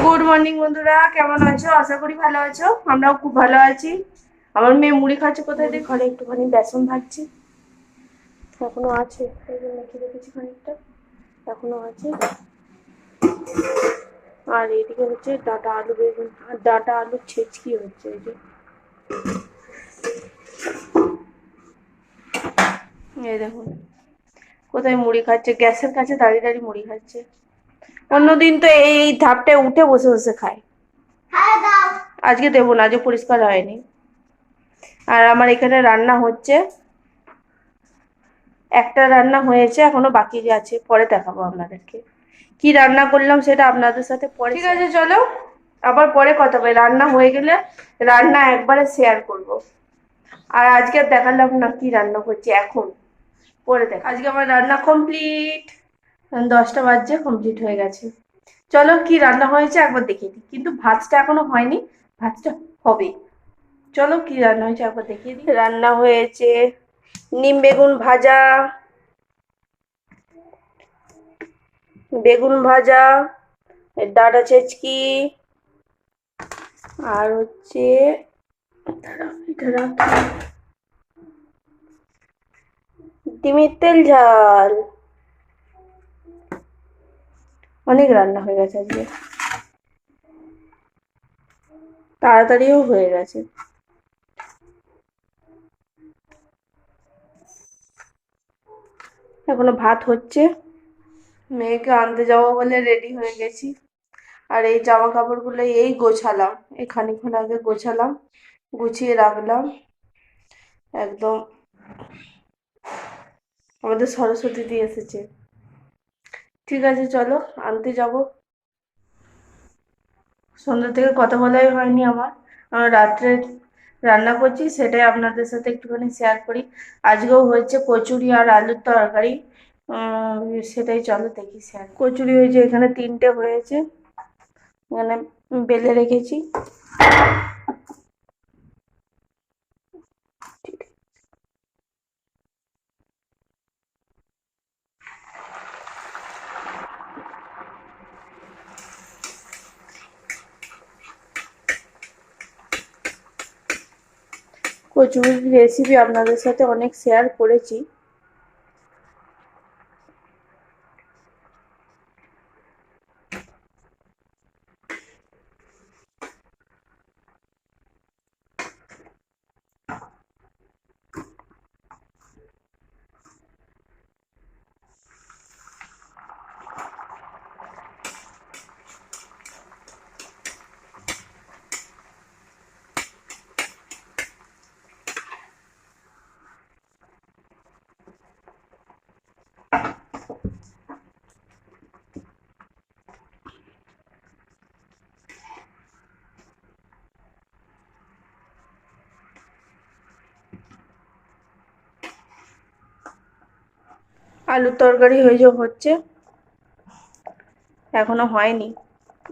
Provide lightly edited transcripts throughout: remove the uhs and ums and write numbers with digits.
Good morning বন্ধুরা, কেমন আছো? আশা করি ভালো আছো। আমরাও খুব ভালো আছি। আমার মেয়ে মুড়ি খাচ্ছে। কোথায় দেখি? ঘরে একটুখানি বেসন ভাজছি, এখনো আছে, এই জন্য মেখে রেখেছি খানিকটা, এখনো আছে। আর এইদিকে হচ্ছে ডাঁটা আলু বেগুন আর ডাঁটা আলুর ছেচকি হচ্ছে। এই যে এই দেখুন কোথায় মুড়ি খাচ্ছে, গ্যাসের কাছে দাঁড়িয়ে দাঁড়িয়ে মুড়ি খাচ্ছে। অন্যদিন তো এই ধাপটায় উঠে বসে বসে খায়। আজকে দেবো না, আজকে পরিষ্কার হয়নি। আর আমার এখানে রান্না হচ্ছে, একটা রান্না হয়েছে, এখনো বাকি আছে, পরে দেখাবো আপনাদেরকে কি রান্না করলাম, সেটা আপনাদের সাথে পরে। ঠিক আছে, চলো আবার পরে কথা বলি। রান্না হয়ে গেলে রান্না একবারে শেয়ার করব। আর আজকে দেখালাম না কি রান্না করছি, এখন পরে দেখ। আজকে আমার রান্না কমপ্লিট, 10টা বাজছে, কমপ্লিট হয়ে গেছে। চলো কি রান্না হয়েছে একবার দেখিয়ে দিই, কিন্তু ভাতটা এখনো হয়নি, ভাতটা হবে। চলো কি রান্না হয়েছে একবার দেখিয়ে দিই। রান্না হয়েছে নিম বেগুন ভাজা, বেগুন ভাজা, ডাঁটা ছেচকি, আর হচ্ছে ডিমের তেল ঝাল। অনেক রান্না হয়ে গেছে আজকে, তাড়াতাড়িও হয়ে গেছে। এখনো ভাত হচ্ছে। মেয়েকে আনতে যাবো বলে রেডি হয়ে গেছি। আর এই জামা কাপড়গুলো এই গোছালাম, এই খানিকক্ষণ আগে গোছালাম, গুছিয়ে রাখলাম একদম। আমাদের সরস্বতী দিয়ে এসেছে। ঠিক আছে, চলো আনতে যাব। সন্ধ্যা থেকে কথা বলাই হয়নি আমার। রাত্রে রান্না করছি, সেটাই আপনাদের সাথে একটুখানি শেয়ার করি। আজকেও হচ্ছে কচুরি আর আলুর তরকারি। সেটাই চলো দেখি শেয়ার। কচুরি হয়েছে, এখানে 3টে হয়েছে, এখানে বেলে রেখেছি। কচুরির রেসিপি আপনাদের সাথে অনেক শেয়ার করেছি। আলুর তরকারি হচ্ছে, এখনো হয়নি,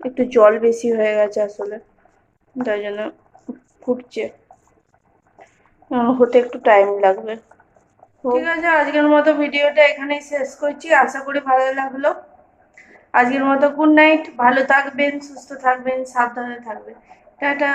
একটু জল বেশি হয়ে গেছে আসলে, তাই জন্য ফুটছে, হতে একটু টাইম লাগবে। ঠিক আছে, আজকের মতো ভিডিওটা এখানেই শেষ করছি। আশা করি ভালো লাগলো। আজকের মতো গুড নাইট। ভালো থাকবেন, সুস্থ থাকবেন, সাবধানে থাকবেন। টাটা।